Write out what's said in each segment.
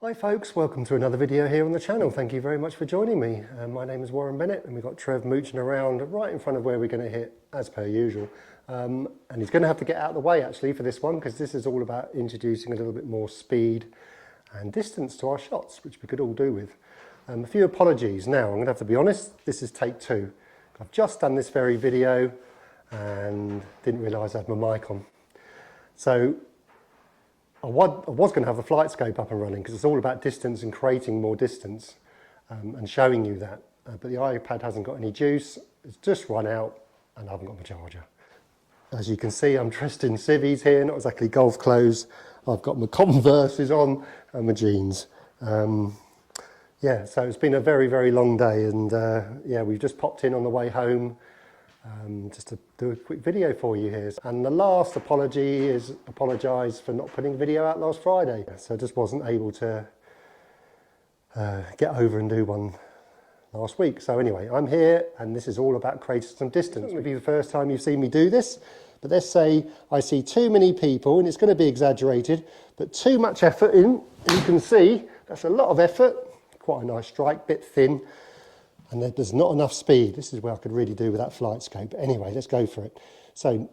Hi folks, welcome to another video here on the channel. Thank you very much for joining me. My name is Warren Bennett and we've got Trev mooching around right in front of where we're going to hit as per usual. And he's going to have to get out of the way actually for this one because this is all about introducing a little bit more speed and distance to our shots, which we could all do with. A few apologies now, I'm going to have to be honest, this is take two. I've just done this very video and didn't realise I had my mic on. So I was going to have the flight scope up and running because it's all about distance and creating more distance and showing you that. But the iPad hasn't got any juice, it's just run out and I haven't got my charger. As you can see, I'm dressed in civvies here, not exactly golf clothes. I've got my Converses on and my jeans. Yeah, so it's been a very, very long day and yeah, we've just popped in on the way home just to do a quick video for you here. And the last apology is apologise for not putting a video out last Friday. So I just wasn't able to get over and do one last week. So anyway, I'm here and this is all about creating some distance. It's going to be the first time you've seen me do this, but let's say I see too many people, and it's going to be exaggerated, but too much effort in, and you can see that's a lot of effort, quite a nice strike, bit thin. And there's not enough speed. This is where I could really do with that flight scope. But anyway, let's go for it. So,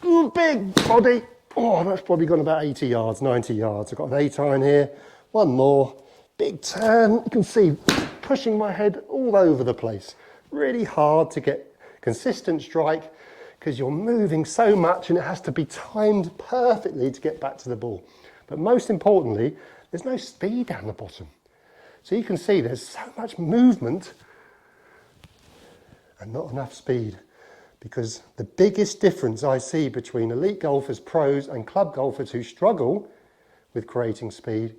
big body. Oh, that's probably gone about 80 yards, 90 yards. I've got an 8-iron here. One more. Big turn. You can see pushing my head all over the place. Really hard to get consistent strike because you're moving so much and it has to be timed perfectly to get back to the ball. But most importantly, there's no speed down the bottom. So you can see there's so much movement and not enough speed, because the biggest difference I see between elite golfers, pros and club golfers who struggle with creating speed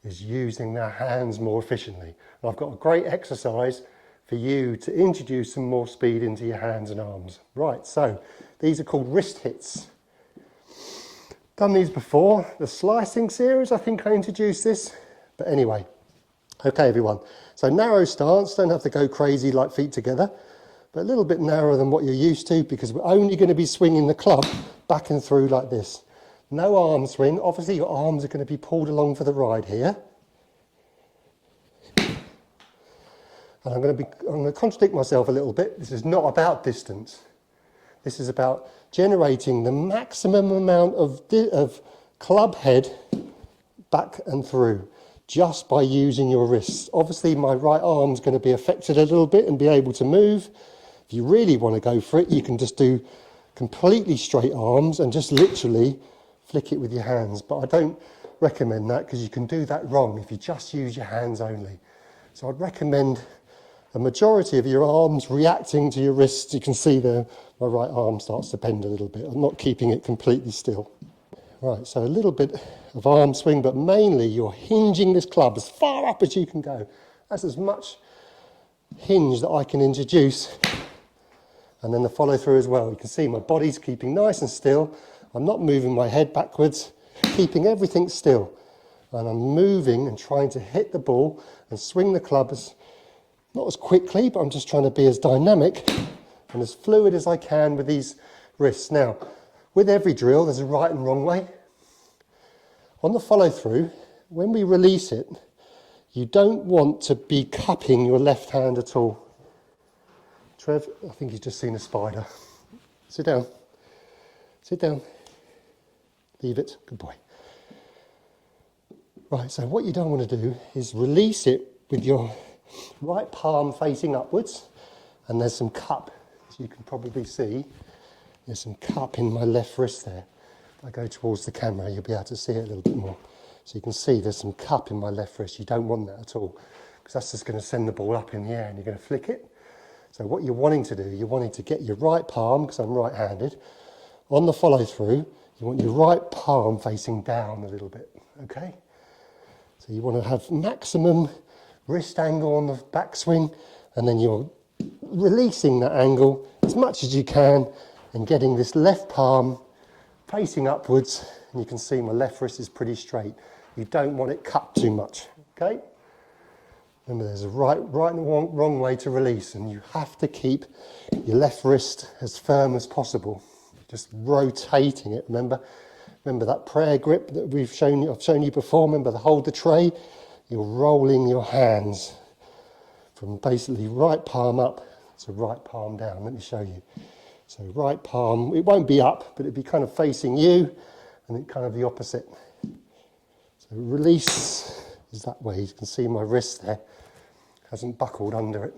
is using their hands more efficiently. And I've got a great exercise for you to introduce some more speed into your hands and arms. Right, so these are called wrist hits. Done these before. The slicing series, I think I introduced this, but anyway. Okay everyone, so narrow stance, don't have to go crazy like feet together, but a little bit narrower than what you're used to because we're only going to be swinging the club back and through like this. No arm swing, obviously your arms are going to be pulled along for the ride here. And I'm going to contradict myself a little bit, this is not about distance. This is about generating the maximum amount of club head back and through, just by using your wrists. Obviously my right arm's going to be affected a little bit and be able to move. If you really want to go for it, you can just do completely straight arms and just literally flick it with your hands. But I don't recommend that because you can do that wrong if you just use your hands only. So I'd recommend a majority of your arms reacting to your wrists. You can see there, my right arm starts to bend a little bit. I'm not keeping it completely still. Right, so a little bit of arm swing, but mainly you're hinging this club as far up as you can go. That's as much hinge that I can introduce. And then the follow through as well. You can see my body's keeping nice and still. I'm not moving my head backwards, keeping everything still. And I'm moving and trying to hit the ball and swing the club not as quickly, but I'm just trying to be as dynamic and as fluid as I can with these wrists. Now, with every drill, there's a right and wrong way. On the follow through, when we release it, you don't want to be cupping your left hand at all. Trev, I think he's just seen a spider. Sit down. Sit down. Leave it. Good boy. Right, so what you don't want to do is release it with your right palm facing upwards, and there's some cup, as you can probably see. There's some cup in my left wrist there. If I go towards the camera, you'll be able to see it a little bit more. So you can see there's some cup in my left wrist. You don't want that at all, because that's just going to send the ball up in the air and you're going to flick it. So what you're wanting to do, you're wanting to get your right palm, because I'm right-handed, on the follow through, you want your right palm facing down a little bit, okay? So you want to have maximum wrist angle on the backswing, and then you're releasing that angle as much as you can, and getting this left palm facing upwards, and you can see my left wrist is pretty straight. You don't want it cupped too much, okay? Remember, there's a right and wrong way to release, and you have to keep your left wrist as firm as possible. Just rotating it, remember? Remember that prayer grip that I've shown you before? Remember to hold the tray? You're rolling your hands from basically right palm up to right palm down. Let me show you. So right palm, it won't be up, but it'd be kind of facing you, and then kind of the opposite. So release is that way. You can see my wrist there hasn't buckled under it.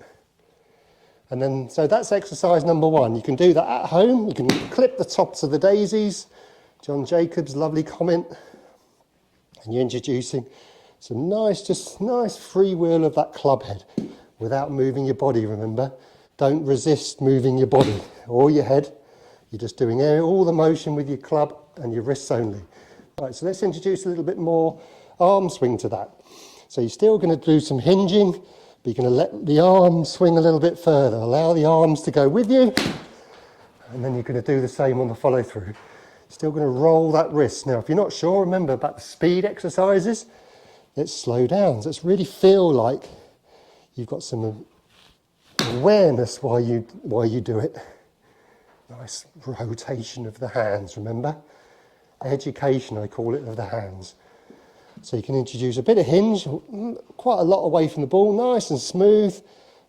And then, so that's exercise number 1. You can do that at home. You can clip the tops of the daisies. John Jacobs, lovely comment. And you're introducing some just nice free wheel of that club head without moving your body, remember. Don't resist moving your body or your head. You're just doing all the motion with your club and your wrists only. Right, so let's introduce a little bit more arm swing to that. So you're still going to do some hinging, but you're going to let the arms swing a little bit further. Allow the arms to go with you, and then you're going to do the same on the follow through. Still going to roll that wrist. Now, if you're not sure, remember about the speed exercises. Let's slow down. So let's really feel like you've got some awareness while you do it. Nice rotation of the hands, remember? Education, I call it, of the hands. So you can introduce a bit of hinge, quite a lot away from the ball, nice and smooth,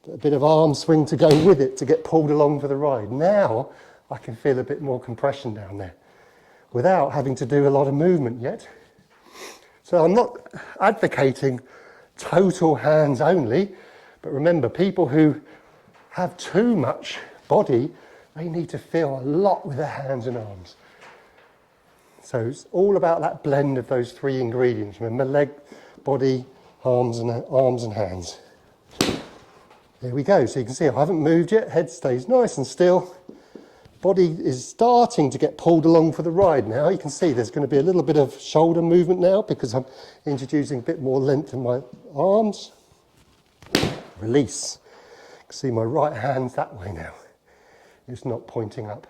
but a bit of arm swing to go with it to get pulled along for the ride. Now I can feel a bit more compression down there without having to do a lot of movement yet. So I'm not advocating total hands only, but remember, people who have too much body, they need to feel a lot with their hands and arms. So it's all about that blend of those 3 ingredients. Remember, leg, body, arms and hands. There we go. So you can see I haven't moved yet. Head stays nice and still. Body is starting to get pulled along for the ride now. You can see there's going to be a little bit of shoulder movement now because I'm introducing a bit more length in my arms. Release. You can see my right hand's that way now. It's not pointing up.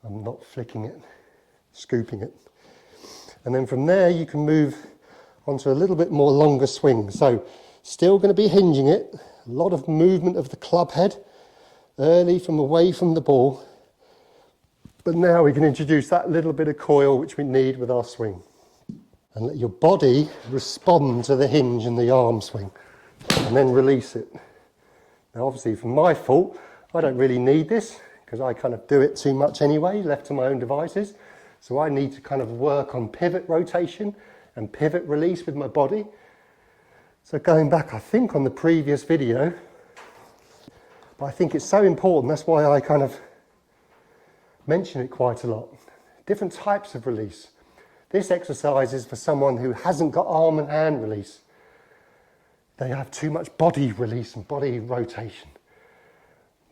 I'm not flicking it, scooping it. And then from there you can move onto a little bit more longer swing. So still going to be hinging it. A lot of movement of the club head early from away from the ball. But now we can introduce that little bit of coil which we need with our swing. And let your body respond to the hinge and the arm swing. And then release it. Now obviously for my fault, I don't really need this because I kind of do it too much anyway, left to my own devices. So I need to kind of work on pivot rotation and pivot release with my body. So going back, I think on the previous video, but I think it's so important, that's why I kind of mention it quite a lot. Different types of release. This exercise is for someone who hasn't got arm and hand release. They have too much body release and body rotation.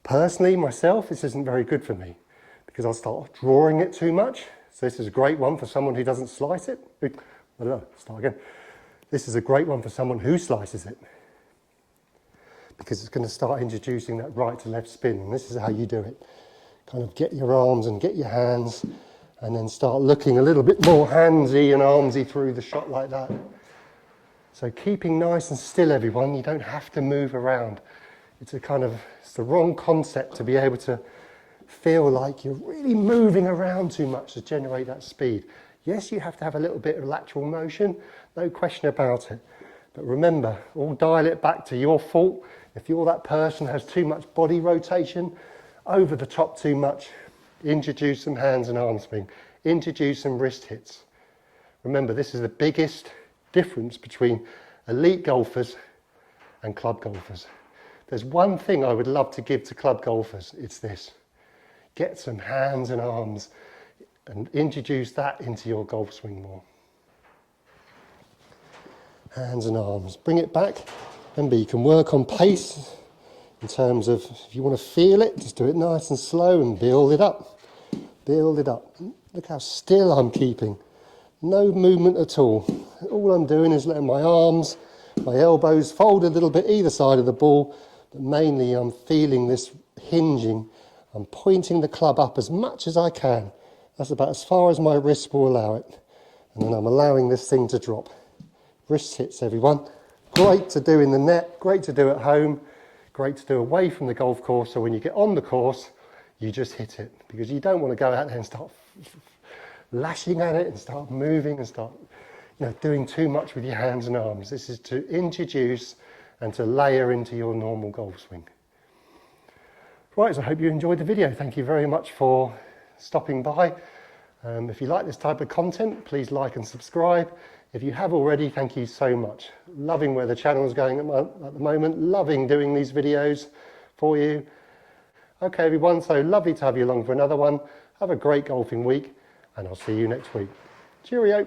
Personally, myself, this isn't very good for me because I'll start drawing it too much. So this is a great one for someone who doesn't slice it. Start again. This is a great one for someone who slices it because it's going to start introducing that right to left spin. And this is how you do it. Kind of get your arms and get your hands and then start looking a little bit more handsy and armsy through the shot like that. So keeping nice and still, everyone. You don't have to move around. It's the wrong concept to be able to feel like you're really moving around too much to generate that speed. Yes, you have to have a little bit of lateral motion, no question about it. But remember, all dial it back to your fault. If you're that person who has too much body rotation, over the top too much, introduce some hands and arm swing, introduce some wrist hits. Remember, this is the biggest difference between elite golfers and club golfers. There's one thing I would love to give to club golfers, it's this. Get some hands and arms and introduce that into your golf swing more. Hands and arms, bring it back. Remember, you can work on pace in terms of, if you want to feel it, just do it nice and slow and build it up. Build it up. Look how still I'm keeping. No movement at all. All I'm doing is letting my arms, my elbows fold a little bit either side of the ball, but mainly I'm feeling this hinging. I'm pointing the club up as much as I can. That's about as far as my wrist will allow it. And then I'm allowing this thing to drop. Wrist hits, everyone. Great to do in the net, great to do at home, great to do away from the golf course. So when you get on the course, you just hit it because you don't want to go out there and start lashing at it and start moving and start doing too much with your hands and arms. This is to introduce and to layer into your normal golf swing. Right, so I hope you enjoyed the video. Thank you very much for stopping by. If you like this type of content, please like and subscribe. If you have already, thank you so much. Loving where the channel is going at the moment. Loving doing these videos for you. Okay, everyone, so lovely to have you along for another one. Have a great golfing week, and I'll see you next week. Cheerio.